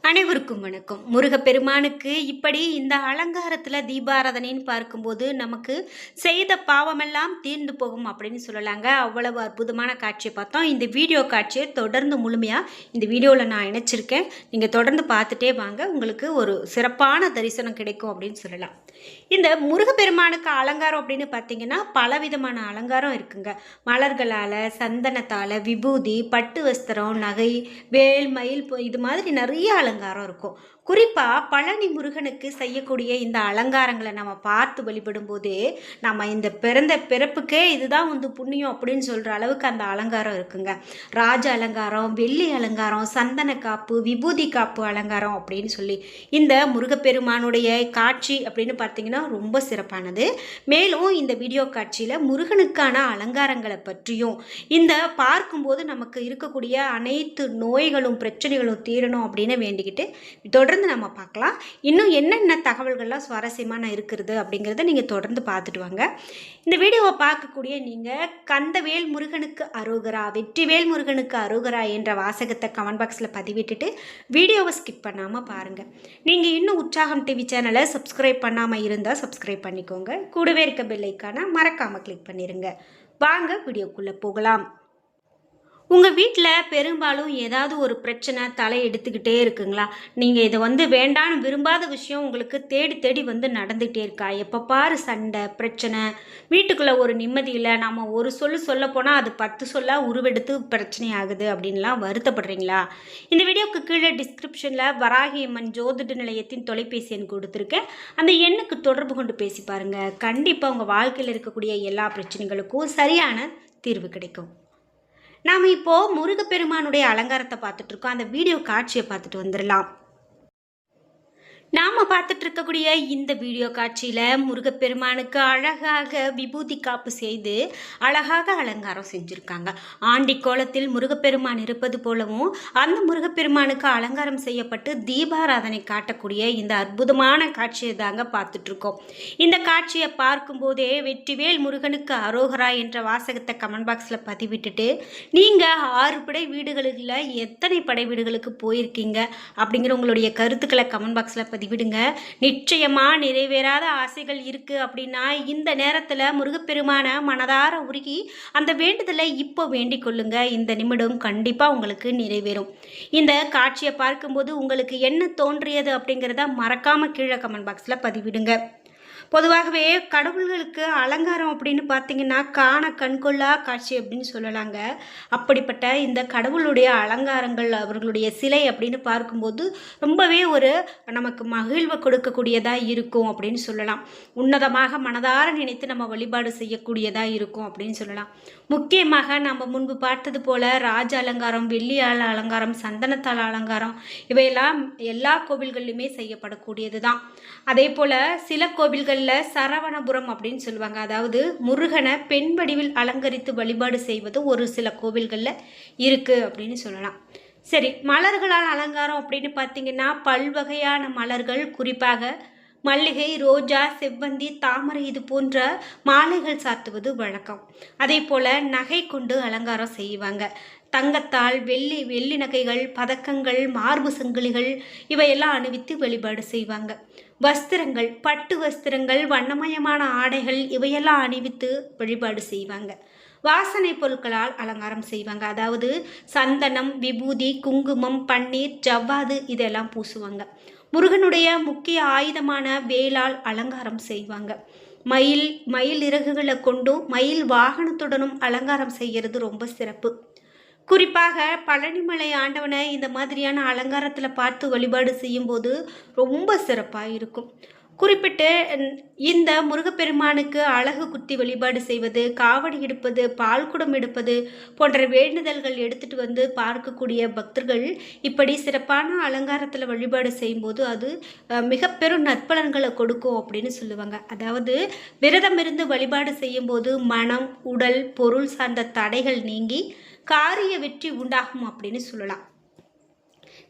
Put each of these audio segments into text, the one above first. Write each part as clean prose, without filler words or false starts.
அனைவருக்கும் வணக்கம். முருகப்பெருமானுக்கு இப்படி இந்த அலங்காரத்துல தீபாராதனைன்னு பார்க்கும்போது நமக்கு செய்த பாவமெல்லாம் தீர்ந்து போகும் அப்படின்னு சொல்லலாங்க. அவ்வளவு அற்புதமான காட்சியை பார்த்தோம். இந்த வீடியோ காட்சியை தொடர்ந்து முழுமையா இந்த வீடியோவில் நான் இணைச்சிருக்கேன். நீங்கள் தொடர்ந்து பார்த்துட்டே வாங்க, உங்களுக்கு ஒரு சிறப்பான தரிசனம் கிடைக்கும் அப்படின்னு சொல்லலாம். இந்த முருகப்பெருமானுக்கு அலங்காரம் அப்படின்னு பார்த்தீங்கன்னா பலவிதமான அலங்காரம் இருக்குங்க. மலர்களால், சந்தனத்தால், விபூதி, பட்டு வஸ்திரம், நகை, வேல், மயில் இது மாதிரி நிறைய அலங்காரம் இருக்கும். குறிப்பாக பழனி முருகனுக்கு செய்யக்கூடிய இந்த அலங்காரங்களை நம்ம பார்த்து வழிபடும் போதே நம்ம இந்த பிறந்த பிறப்புக்கே இதுதான் புண்ணியம் அப்படின்னு சொல்கிற அளவுக்கு அந்த அலங்காரம் இருக்குங்க. ராஜ அலங்காரம், வெள்ளி அலங்காரம், சந்தன காப்பு, விபூதி காப்பு அலங்காரம் அப்படின்னு சொல்லி இந்த முருகப்பெருமானுடைய காட்சி அப்படின்னு பார்த்தீங்கன்னா ரொம்ப சிறப்பானது. மேலும் இந்த வீடியோ காட்சியில் முருகனுக்கான அலங்காரங்களை பற்றியும் இந்த பார்க்கும்போது நமக்கு இருக்கக்கூடிய அனைத்து நோய்களும் பிரச்சனைகளும் தீரணும் அப்படின்னு வேண்டிக்கிட்டு தொடர்ந்து நம்ம பார்க்கலாம். இன்னும் என்னென்ன தகவல்கள்லாம் சுவாரஸ்யமான இருக்கிறது அப்படிங்கிறத நீங்கள் தொடர்ந்து பார்த்துட்டு வாங்க. இந்த வீடியோவை பார்க்கக்கூடிய நீங்கள் கந்தவேல் முருகனுக்கு அரோகரா, வெற்றிவேல் முருகனுக்கு அரோகரா என்ற வாசகத்தை கமெண்ட் பாக்ஸில் பதிவிட்டுட்டு வீடியோவை ஸ்கிப் பண்ணாமல் பாருங்கள். நீங்கள் இன்னும் உற்சாகம் டிவி சேனலை சப்ஸ்கிரைப் பண்ணாமல் இருந்தால் சப்ஸ்கிரைப் பண்ணிக்கோங்க. கூடவே இருக்க பெல் ஐக்கானை மறக்காமல் கிளிக் பண்ணிடுங்க. வாங்க வீடியோக்குள்ளே போகலாம். உங்கள் வீட்டில் பெரும்பாலும் ஏதாவது ஒரு பிரச்சனை தலை எடுத்துக்கிட்டே இருக்குங்களா? நீங்கள் இதை வேண்டான்னு விரும்பாத விஷயம் உங்களுக்கு தேடி தேடி நடந்துகிட்டே இருக்கா? எப்போ பாரு சண்டை பிரச்சனை, வீட்டுக்குள்ளே ஒரு நிம்மதி இல்லை, நம்ம ஒரு சொல்ல போனால் அது 10 சொல்ல உருவெடுத்து பிரச்சனை ஆகுது அப்படின்லாம் வருத்தப்படுறீங்களா? இந்த வீடியோவுக்கு கீழே டிஸ்கிரிப்ஷனில் வராகி அம்மன் ஜோதிட நிலையத்தின் தொலைபேசி எண் கொடுத்துருக்கேன். அந்த எண்ணுக்கு தொடர்பு கொண்டு பேசி பாருங்கள். கண்டிப்பாக உங்கள் வாழ்க்கையில் இருக்கக்கூடிய எல்லா பிரச்சனைகளுக்கும் சரியான தீர்வு கிடைக்கும். நாம் இப்போது முருகப்பெருமானுடைய அலங்காரத்தை பார்த்துட்ருக்கோம். அந்த வீடியோ காட்சியை பார்த்துட்டு வந்துடலாம். நாம் பார்த்துட்டு இருக்கக்கூடிய இந்த வீடியோ காட்சியில் முருகப்பெருமானுக்கு அழகாக விபூதி காப்பு செய்து அழகாக அலங்காரம் செஞ்சுருக்காங்க. ஆண்டி கோலத்தில் முருகப்பெருமான் இருப்பது போலவும் அந்த முருகப்பெருமானுக்கு அலங்காரம் செய்யப்பட்டு தீபாராதனை காட்டக்கூடிய இந்த அற்புதமான காட்சியை தாங்க பார்த்துட்ருக்கோம். இந்த காட்சியை பார்க்கும்போதே வெற்றிவேல் முருகனுக்கு அரோகரா என்ற வாசகத்தை கமெண்ட் பாக்ஸில் பதிவிட்டுட்டு நீங்கள் 6 படை வீடுகளில் எத்தனை படை வீடுகளுக்கு போயிருக்கீங்க அப்படிங்கிற உங்களுடைய கருத்துக்களை கமெண்ட் பாக்ஸில் பதிவிடுங்க. நிச்சயமா நிறைவேறாத ஆசைகள் இருக்கு அப்படின்னா இந்த நேரத்தில் முருகப்பெருமான மனதார உருகி அந்த வேண்டுதலை இப்போ வேண்டிக் கொள்ளுங்க. இந்த நிமிடம் கண்டிப்பாக உங்களுக்கு நிறைவேறும். இந்த காட்சியை பார்க்கும்போது உங்களுக்கு என்ன தோன்றியது அப்படிங்கிறத மறக்காம கீழே கமெண்ட் பாக்ஸில் பதிவிடுங்க. பொதுவாகவே கடவுள்களுக்கு அலங்காரம் அப்படின்னு பார்த்தீங்கன்னா காண கண்கொள்ளா காட்சி அப்படின்னு சொல்லலாங்க. அப்படிப்பட்ட இந்த கடவுளுடைய அலங்காரங்கள், அவர்களுடைய சிலை அப்படின்னு பார்க்கும்போது ரொம்பவே ஒரு நமக்கு மகிழ்வை கொடுக்கக்கூடியதாக இருக்கும் அப்படின்னு சொல்லலாம். உன்னதமாக மனதார நினைத்து நம்ம வழிபாடு செய்யக்கூடியதாக இருக்கும் அப்படின்னு சொல்லலாம். முக்கியமாக நம்ம முன்பு பார்த்தது போல ராஜ அலங்காரம், வெள்ளியால் அலங்காரம், சந்தனத்தால் அலங்காரம் இவையெல்லாம் எல்லா கோவில்கள்லையுமே செய்யப்படக்கூடியது தான். அதே போல் சில கோவில்களில் சரவணபுரம் அப்படின்னு சொல்லுவாங்க. அதாவது முருகனை பெண் வடிவில் அலங்கரித்து வழிபாடு செய்வது ஒரு சில கோவில்களில் இருக்குது அப்படின்னு சொல்லலாம். சரி, மலர்களால் அலங்காரம் அப்படின்னு பார்த்தீங்கன்னா பல்வகையான மலர்கள், குறிப்பாக மல்லிகை, ரோஜா, செவ்வந்தி, தாமரை இது போன்ற மாலைகள் சாத்துவது வழக்கம். அதே போல் நகை கொண்டு அலங்காரம் செய்வாங்க. தங்கத்தால் வெள்ளி நகைகள், பதக்கங்கள், மார்பு சங்கிலிகள் இவையெல்லாம் அணிவித்து வழிபாடு செய்வாங்க. வஸ்திரங்கள், பட்டு வஸ்திரங்கள், வண்ணமயமான ஆடைகள் இவையெல்லாம் அணிவித்து வழிபாடு செய்வாங்க. வாசனை பொருட்களால் அலங்காரம் செய்வாங்க. அதாவது சந்தனம், விபூதி, குங்குமம், பன்னீர், ஜவ்வாது இதெல்லாம் பூசுவாங்க. முருகனுடைய முக்கிய ஆயுதமான வேலால் அலங்காரம் செய்வாங்க. மயில் இறகுகளை கொண்டும் மயில் வாகனத்துடனும் அலங்காரம் செய்கிறது ரொம்ப சிறப்பு. குறிப்பாக பழனிமலை ஆண்டவனை இந்த மாதிரியான அலங்காரத்தில் பார்த்து வழிபாடு செய்யும்போது ரொம்ப சிறப்பாக இருக்கும். குறிப்பிட்டு இந்த முருகப்பெருமானுக்கு அழகு குத்தி வழிபாடு செய்வது, காவடி எடுப்பது, பால்குடம் எடுப்பது போன்ற வேண்டுதல்கள் எடுத்துகிட்டு பார்க்கக்கூடிய பக்தர்கள் இப்படி சிறப்பான அலங்காரத்தில் வழிபாடு செய்யும்போது அது மிக பெரும் நற்பலன்களை கொடுக்கும் அப்படின்னு சொல்லுவாங்க. அதாவது விரதம் இருந்து வழிபாடு செய்யும்போது மனம், உடல், பொருள் சார்ந்த தடைகள் நீங்கி காரிய வெற்றி உண்டாகும் அப்படின்னு சொல்லலாம்.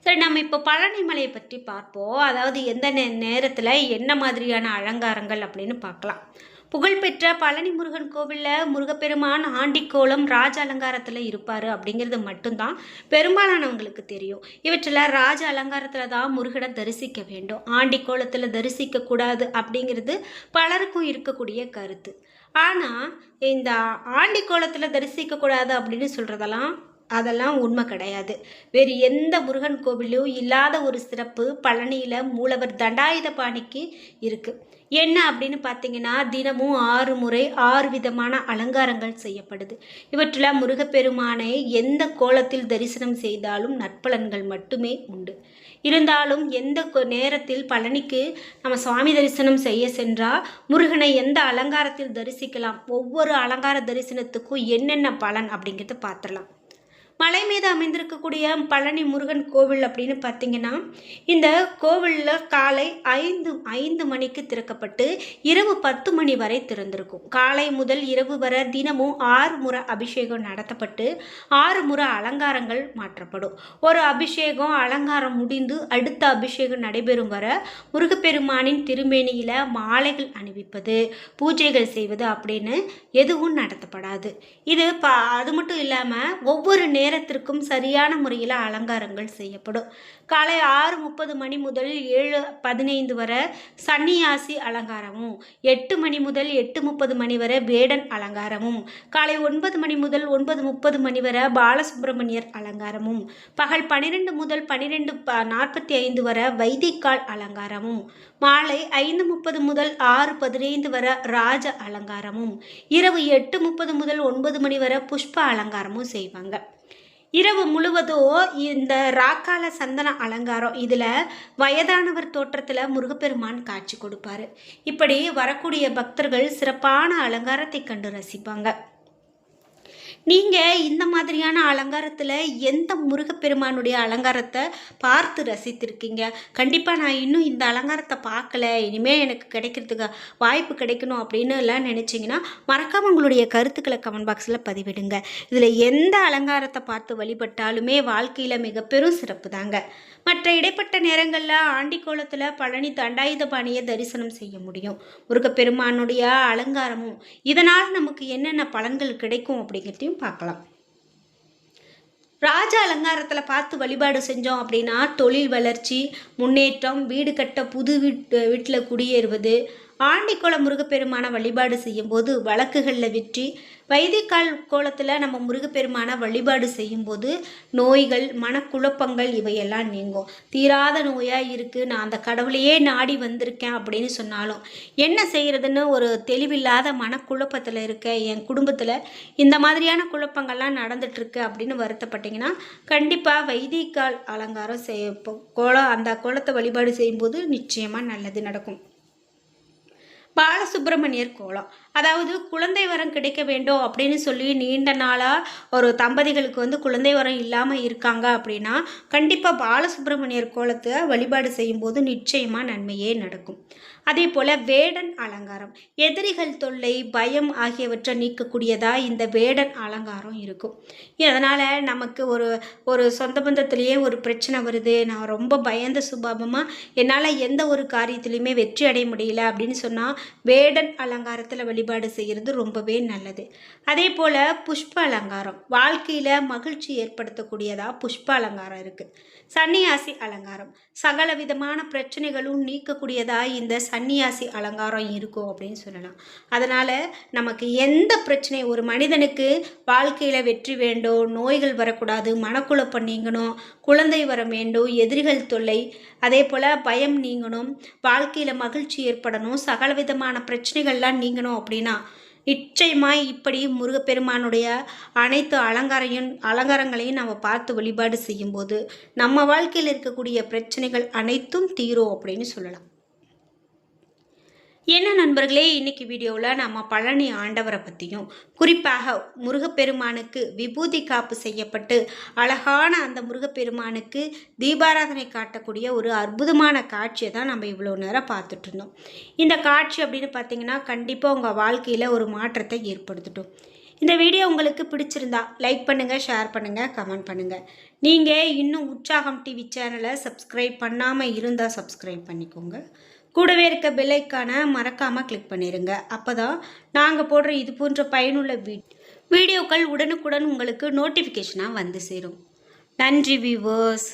சரி, நம்ம இப்போ பழனி மலையை பற்றி பார்ப்போம். அதாவது எந்த நேரத்தில் என்ன மாதிரியான அலங்காரங்கள் அப்படின்னு பார்க்கலாம். புகழ்பெற்ற பழனி முருகன் கோவிலில் முருகப்பெருமான் ஆண்டிக்கோலம் ராஜ அலங்காரத்தில் இருப்பார் அப்படிங்கிறது மட்டும்தான் பெரும்பாலானவங்களுக்கு தெரியும். இவற்றில் ராஜ அலங்காரத்தில் தான் முருகனை தரிசிக்க வேண்டும், ஆண்டிக்கோலத்தில் தரிசிக்கக்கூடாது அப்படிங்கிறது பலருக்கும் இருக்கக்கூடிய கருத்து. ஆனால் இந்த ஆண்டிக்கோலத்தில் தரிசிக்கக்கூடாது அப்படின்னு சொல்கிறதெல்லாம் அதெல்லாம் உண்மை கிடையாது. வேறு எந்த முருகன் கோவிலும் இல்லாத ஒரு சிறப்பு பழனியில் மூலவர் தண்டாயுதபாணிக்கு இருக்குது. என்ன அப்படின்னு பார்த்தீங்கன்னா, தினமும் 6 முறை 6 விதமான அலங்காரங்கள் செய்யப்படுது. இவற்றில் முருகப்பெருமானை எந்த கோலத்தில் தரிசனம் செய்தாலும் நற்பலன்கள் மட்டுமே உண்டு. இருந்தாலும் எந்த நேரத்தில் பழனிக்கு நம்ம சுவாமி தரிசனம் செய்ய சென்றால் முருகனை எந்த அலங்காரத்தில் தரிசிக்கலாம், ஒவ்வொரு அலங்கார தரிசனத்துக்கும் என்னென்ன பலன் அப்படிங்கிறத பார்த்துடலாம். மலை மீது அமைந்திருக்கக்கூடிய பழனி முருகன் கோவில் அப்படின்னு பார்த்தீங்கன்னா, இந்த கோவிலில் காலை 5 மணிக்கு திறக்கப்பட்டு இரவு 10 மணி வரை திறந்திருக்கும். காலை முதல் இரவு வரை தினமும் 6 முறை அபிஷேகம் நடத்தப்பட்டு 6 முறை அலங்காரங்கள் மாற்றப்படும். ஒரு அபிஷேகம் அலங்காரம் முடிந்து அடுத்த அபிஷேகம் நடைபெறும் வரை முருகப்பெருமானின் திருமேனியில் மாலைகள் அணிவிப்பது, பூஜைகள் செய்வது அப்படின்னு எதுவும் நடத்தப்படாது. இது அது மட்டும் இல்லாமல் ஒவ்வொரு நேரத்திற்கும் சரியான முறையில் அலங்காரங்கள் செய்யப்படும். காலை 6:30 மணி முதல் 7:15 வரை சன்னியாசி அலங்காரமும், 8 மணி முதல் 8:30 மணி வரை வேடன் அலங்காரமும், காலை 9 மணி முதல் 9:30 மணி வரை பாலசுப்பிரமணியர் அலங்காரமும், பகல் 12 முதல் 12:45 வரை வைதிகால் அலங்காரமும், மாலை 5:30 முதல் 6:15 வரை ராஜ அலங்காரமும், இரவு 8:30 முதல் 9 மணி வரை புஷ்ப அலங்காரமும் செய்வாங்க. இரவு முழுவதும் இந்த ராக்கால சந்தன அலங்காரம், இதில் வயதானவர் தோற்றத்தில் முருகப்பெருமான் காட்சி கொடுப்பார். இப்படி வரக்கூடிய பக்தர்கள் சிறப்பான அலங்காரத்தை கண்டு ரசிப்பாங்க. நீங்கள் இந்த மாதிரியான அலங்காரத்தில் எந்த முருகப்பெருமானுடைய அலங்காரத்தை பார்த்து ரசித்திருக்கீங்க? கண்டிப்பாக நான் இன்னும் இந்த அலங்காரத்தை பார்க்கல, இனிமேல் எனக்கு கிடைக்கிறதுக்கு வாய்ப்பு கிடைக்கணும் அப்படின்னு எல்லாம் நினச்சிங்கன்னா மறக்காமல் உங்களுடைய கருத்துக்களை கமெண்ட் பாக்ஸில் பதிவிடுங்க. இதில் எந்த அலங்காரத்தை பார்த்து வழிபட்டாலுமே வாழ்க்கையில் மிக பெரும் சிறப்பு தாங்க. மற்ற இடைப்பட்ட நேரங்களில் ஆண்டிக்கோலத்தில் பழனி தண்டாயுதபாணியை தரிசனம் செய்ய முடியும். முருகப்பெருமானுடைய அலங்காரமும் இதனால் நமக்கு என்னென்ன பலன்கள் கிடைக்கும் அப்படிங்கிறதையும் பார்க்கலாம். ராஜ அலங்காரத்தில் பார்த்து வழிபாடு செஞ்சோம் அப்படின்னா தொழில் வளர்ச்சி, முன்னேற்றம், வீடு கட்ட புது வீட்டில் குடியேறுவது, ஆண்டிக்கோலம் முருகப்பெருமான வழிபாடு செய்யும்போது வழக்குகளில் வெற்றி, வைதிகால் கோலத்தில் நம்ம முருகப்பெருமான வழிபாடு செய்யும்போது நோய்கள், மனக்குழப்பங்கள் இவையெல்லாம் நீங்கும். தீராத நோயாக இருக்குது, நான் அந்த கடவுளையே நாடி வந்திருக்கேன் அப்படின்னு சொன்னாலும் என்ன செய்கிறதுன்னு ஒரு தெளிவில்லாத மனக்குழப்பத்தில் இருக்க, என் குடும்பத்தில் இந்த மாதிரியான குழப்பங்கள்லாம் நடந்துட்டுருக்கு அப்படின்னு வருத்தப்பட்டிங்கன்னா கண்டிப்பாக வைதிகால் அலங்காரம் அந்த கோலத்தை வழிபாடு செய்யும்போது நிச்சயமாக நல்லது நடக்கும். பாலசுப்பிரமணியர் கோலம், அதாவது குழந்தை வரம் கிடைக்க வேண்டும் அப்படின்னு சொல்லி நீண்ட நாளாக ஒரு தம்பதிகளுக்கு குழந்தை வரம் இல்லாமல் இருக்காங்க அப்படின்னா கண்டிப்பாக பாலசுப்பிரமணியர் கோலத்தை வழிபாடு செய்யும்போது நிச்சயமாக நன்மையே நடக்கும். அதே போல் வேடன் அலங்காரம், எதிரிகள் தொல்லை, பயம் ஆகியவற்றை நீக்கக்கூடியதாக இந்த வேடன் அலங்காரம் இருக்கும். அதனால் நமக்கு ஒரு சொந்த பந்தத்திலேயே ஒரு பிரச்சனை வருது, நான் ரொம்ப பயந்த சுபாவமாக என்னால் எந்த ஒரு காரியத்திலையுமே வெற்றி அடைய முடியல அப்படின்னு சொன்னால் வேடன் அலங்காரத்தில் வழிபாடு செய்கிறது ரொம்பவே நல்லது. அதே போல் புஷ்ப அலங்காரம், வாழ்க்கையில் மகிழ்ச்சி ஏற்படுத்தக்கூடியதாக புஷ்ப அலங்காரம் இருக்குது. சன்னியாசி அலங்காரம், சகல விதமான பிரச்சனைகளும் நீக்கக்கூடியதாக இந்த சன்னியாசி அலங்காரம் இருக்கும் அப்படின்னு சொல்லலாம். அதனால் நமக்கு எந்த பிரச்சனை, ஒரு மனிதனுக்கு வாழ்க்கையில் வெற்றி வேண்டும், நோய்கள் வரக்கூடாது, மனக்குழப்பம் நீங்கணும், குழந்தை வர வேண்டும், எதிரிகள் தொல்லை, அதே போல் பயம் நீங்கணும், வாழ்க்கையில் மகிழ்ச்சி ஏற்படணும், சகல விதமான பிரச்சனைகள்லாம் நீங்கணும் அப்படின்னா நிச்சயமாய் இப்படி முருகப்பெருமானுடைய அனைத்து அலங்காரங்களையும் நம்ம பார்த்து வழிபாடு செய்யும்போது நம்ம வாழ்க்கையில் இருக்கக்கூடிய பிரச்சனைகள் அனைத்தும் தீரும் அப்படின்னு சொல்லலாம். என்ன நண்பர்களே, இன்னைக்கு வீடியோவில் நம்ம பழனி ஆண்டவரை பற்றியும் குறிப்பாக முருகப்பெருமானுக்கு விபூதி காப்பு செய்யப்பட்டு அழகான அந்த முருகப்பெருமானுக்கு தீபாராதனை காட்டக்கூடிய ஒரு அற்புதமான காட்சியை தான் நம்ம இவ்வளோ நேரம் பார்த்துட்டு இருந்தோம். இந்த காட்சி அப்படின்னு பார்த்தீங்கன்னா கண்டிப்பாக உங்கள் வாழ்க்கையில் ஒரு மாற்றத்தை ஏற்படுத்தட்டும். இந்த வீடியோ உங்களுக்கு பிடிச்சிருந்தா லைக் பண்ணுங்கள், ஷேர் பண்ணுங்கள், கமெண்ட் பண்ணுங்கள். நீங்கள் இன்னும் உற்சாகம் டிவி சேனலை சப்ஸ்கிரைப் பண்ணாமல் இருந்தால் சப்ஸ்கிரைப் பண்ணிக்கோங்க. கூடவே இருக்க பெல் ஐக்கானை மறக்காமல் கிளிக் பண்ணிடுங்க. அப்போ தான் நாங்கள் போடுற இது போன்ற பயனுள்ள வீடியோக்கள் உடனுக்குடன் உங்களுக்கு நோட்டிஃபிகேஷனாக வந்து சேரும். நன்றி வியூவர்ஸ்.